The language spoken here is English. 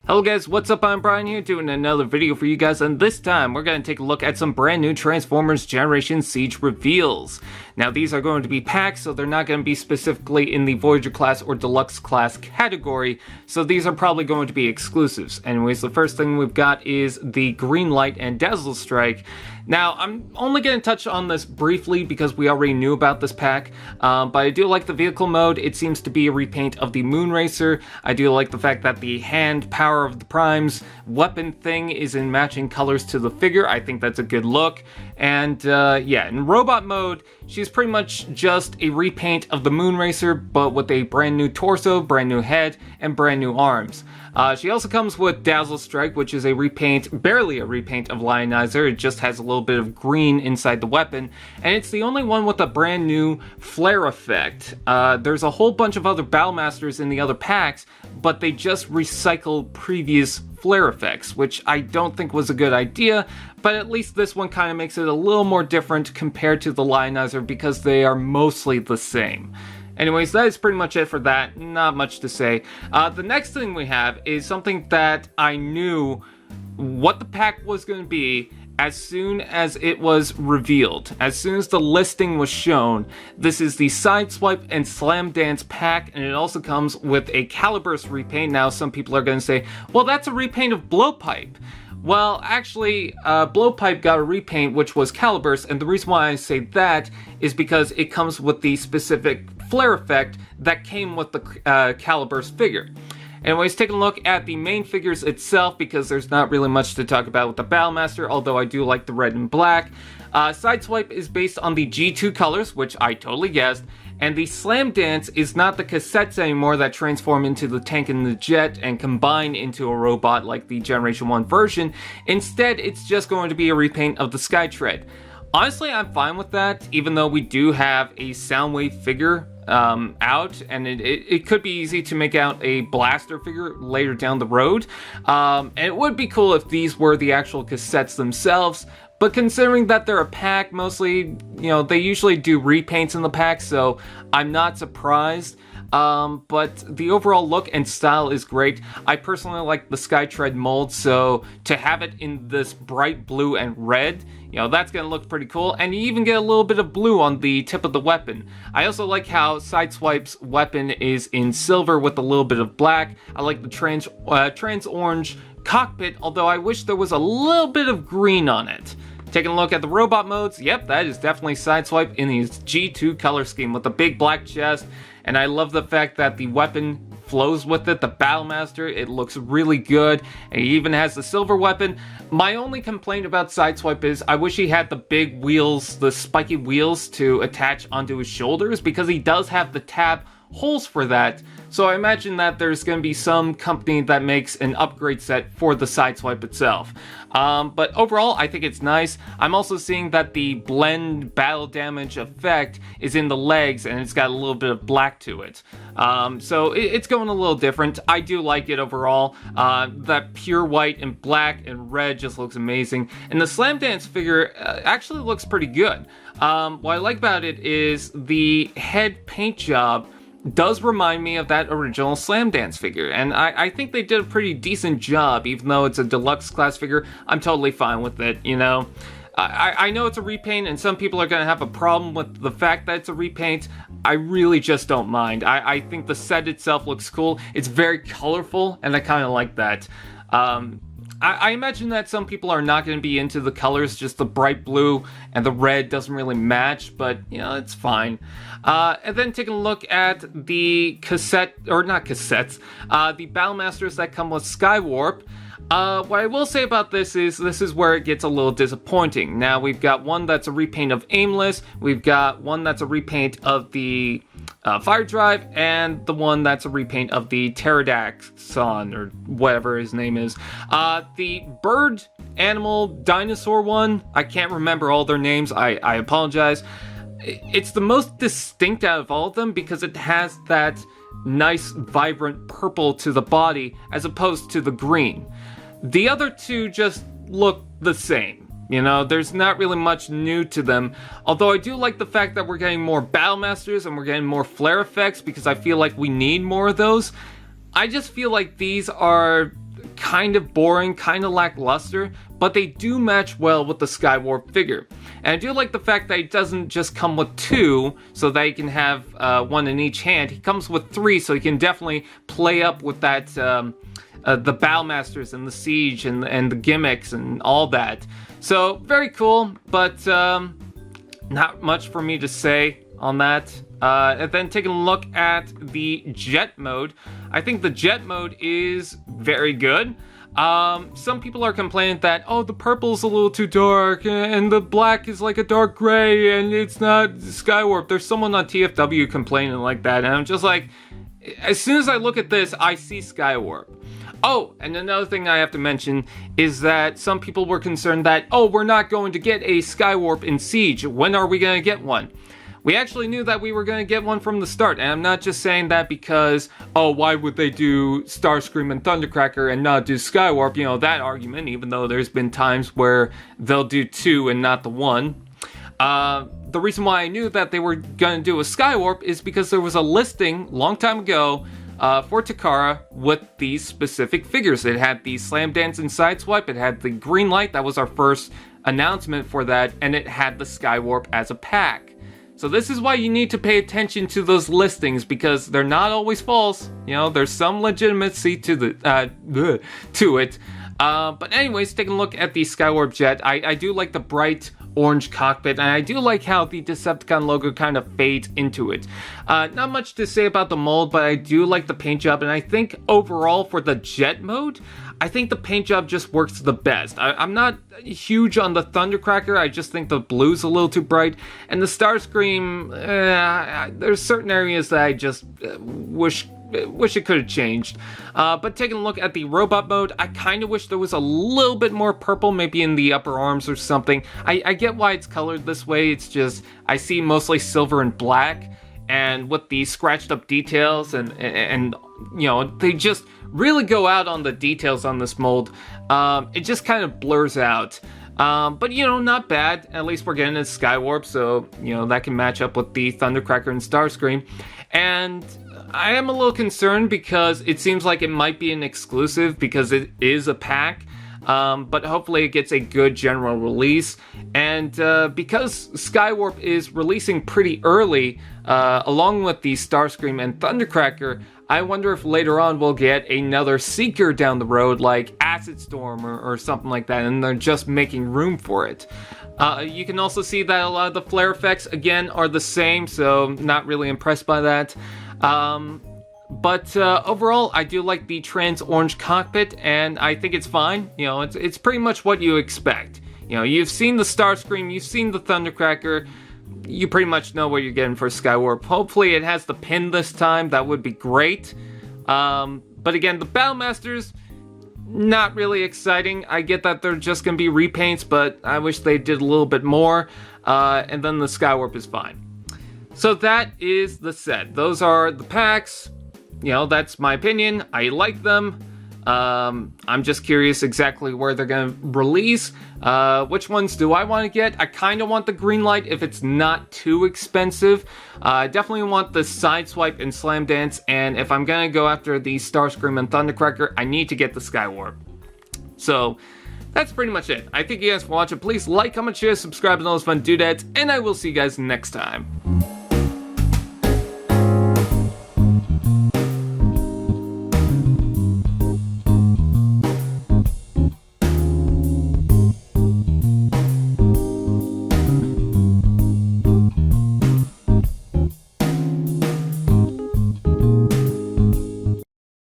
Hello guys, what's up? I'm Brian here doing another video for you guys, and this time we're going to take a look at some brand new Transformers Generation Siege reveals. Now these are going to be packs, so they're not going to be specifically in the Voyager class or Deluxe class category, so these are probably going to be exclusives. Anyways, the first thing we've got is the Greenlight and Dazlestrike. Now, I'm only going to touch on this briefly because we already knew about this pack, but I do like the vehicle mode. It seems to be a repaint of the Moonracer. I do like the fact that the hand power of the Prime's weapon thing is in matching colors to the figure. I think that's a good look. And yeah, in robot mode, she's pretty much just a repaint of the Moonracer, but with a brand new torso, brand new head, and brand new arms. She also comes with Dazlestrike, which is a repaint, barely a repaint of Lionizer. It just has a little bit of green inside the weapon, and it's the only one with a brand new flare effect. There's a whole bunch of other Battlemasters in the other packs, but they just recycle previous flare effects, which I don't think was a good idea, but at least this one kind of makes it a little more different compared to the Lionizer because they are mostly the same. Anyways, that is pretty much it for that. Not much to say. The next thing we have is something that I knew what the pack was going to be as soon as it was revealed. As soon as the listing was shown. This is the Sideswipe and Slamdance pack, and it also comes with a Caliburst repaint. Now, some people are going to say, well, that's a repaint of Blowpipe. Well, actually, Blowpipe got a repaint, which was Caliburst, and the reason why I say that is because it comes with the specific flare effect that came with the Caliburst figure. Anyways, take a look at the main figures itself, because there's not really much to talk about with the Battlemaster, although I do like the red and black. Sideswipe is based on the G2 colors, which I totally guessed, and the Slamdance is not the cassettes anymore that transform into the tank and the jet and combine into a robot like the Generation 1 version. Instead, it's just going to be a repaint of the Skytread. Honestly, I'm fine with that, even though we do have a Soundwave figure out, and it could be easy to make out a Blaster figure later down the road. And it would be cool if these were the actual cassettes themselves, but considering that they're a pack, mostly, you know, they usually do repaints in the pack, so I'm not surprised. But the overall look and style is great. I personally like the Skytread mold, so to have it in this bright blue and red, you know, that's gonna look pretty cool. And you even get a little bit of blue on the tip of the weapon. I also like how Sideswipe's weapon is in silver with a little bit of black. I like the trans orange cockpit, although I wish there was a little bit of green on it. Taking a look at the robot modes, yep, that is definitely Sideswipe in his G2 color scheme with a big black chest, and I love the fact that the weapon flows with it, the Battlemaster. It looks really good, and he even has the silver weapon. My only complaint about Sideswipe is I wish he had the big wheels, the spiky wheels to attach onto his shoulders, because he does have the tab holes for that. So I imagine that there's going to be some company that makes an upgrade set for the Sideswipe itself. But overall, I think it's nice. I'm also seeing that the blend battle damage effect is in the legs, and it's got a little bit of black to it. So it's going a little different. I do like it overall. That pure white and black and red just looks amazing. And the Slamdance figure actually looks pretty good. What I like about it is the head paint job does remind me of that original Slamdance figure, and I think they did a pretty decent job. Even though it's a deluxe class figure, I'm totally fine with it, you know. I know it's a repaint, and some people are going to have a problem with the fact that it's a repaint. I really just don't mind. I think the set itself looks cool. It's very colorful, and I kind of like that. I imagine that some people are not going to be into the colors, just the bright blue and the red doesn't really match, but, you know, it's fine. And then taking a look at the cassette, or not cassettes, the Battlemasters that come with Skywarp. What I will say about this is where it gets a little disappointing. Now, we've got one that's a repaint of Aimless, we've got one that's a repaint of the Fire Drive, and the one that's a repaint of the Pterodaxon, or whatever his name is. The bird, animal, dinosaur one, I can't remember all their names, I apologize. It's the most distinct out of all of them because it has that nice, vibrant purple to the body as opposed to the green. The other two just look the same. You know, there's not really much new to them, although I do like the fact that we're getting more Battlemasters and we're getting more flare effects because I feel like we need more of those. I just feel like these are kind of boring, kind of lackluster, but they do match well with the Skywarp figure. And I do like the fact that it doesn't just come with 2, so that you can have 1 in each hand. He comes with 3, so you can definitely play up with that, the Battlemasters and the Siege and the gimmicks and all that. So, very cool, but not much for me to say on that. And then taking a look at the jet mode, I think the jet mode is very good. Some people are complaining that, oh, the purple's a little too dark, and the black is like a dark gray, and it's not Skywarp. There's someone on TFW complaining like that, and I'm just like, as soon as I look at this, I see Skywarp. Oh, and another thing I have to mention is that some people were concerned that, oh, we're not going to get a Skywarp in Siege. When are we going to get one? We actually knew that we were going to get one from the start, and I'm not just saying that because, oh, why would they do Starscream and Thundercracker and not do Skywarp? You know, that argument, even though there's been times where they'll do 2 and not the 1. The reason why I knew that they were going to do a Skywarp is because there was a listing long time ago for Takara with these specific figures. It had the Slamdance and Sideswipe, it had the Greenlight, that was our first announcement for that, and it had the Skywarp as a pack. So this is why you need to pay attention to those listings, because they're not always false. You know, there's some legitimacy to the to it. But anyways, taking a look at the Skywarp jet, I do like the bright orange cockpit, and I do like how the Decepticon logo kind of fades into it. Not much to say about the mold, but I do like the paint job, and I think overall for the jet mode, I think the paint job just works the best. I'm not huge on the Thundercracker, I just think the blue's a little too bright, and the Starscream, there's certain areas that I just wish it could have changed. But taking a look at the robot mode, I kind of wish there was a little bit more purple, maybe in the upper arms or something. I get why it's colored this way, it's just, I see mostly silver and black, and with the scratched up details and you know, they just really go out on the details on this mold. It just kind of blurs out. But, you know, not bad. At least we're getting a Skywarp, so, you know, that can match up with the Thundercracker and Starscream. And I am a little concerned because it seems like it might be an exclusive because it is a pack. But hopefully it gets a good general release. And because Skywarp is releasing pretty early, along with the Starscream and Thundercracker, I wonder if later on we'll get another Seeker down the road, like Acid Storm or something like that, and they're just making room for it. You can also see that a lot of the flare effects, again, are the same, so not really impressed by that. But overall, I do like the trans orange cockpit, and I think it's fine. You know, it's pretty much what you expect. You know, you've seen the Starscream, you've seen the Thundercracker, you pretty much know what you're getting for Skywarp. Hopefully it has the pin this time, that would be great. But again, the Battlemasters, not really exciting. I get that they're just going to be repaints, but I wish they did a little bit more. And then the Skywarp is fine. So that is the set. Those are the packs. You know, that's my opinion. I like them. I'm just curious exactly where they're going to release. Which ones do I want to get? I kind of want the Greenlight if it's not too expensive. I definitely want the Sideswipe and Slamdance, and if I'm going to go after the Starscream and Thundercracker, I need to get the Skywarp. So, that's pretty much it. I thank you guys for watching. Please like, comment, share, subscribe, and all those fun doodads, and I will see you guys next time.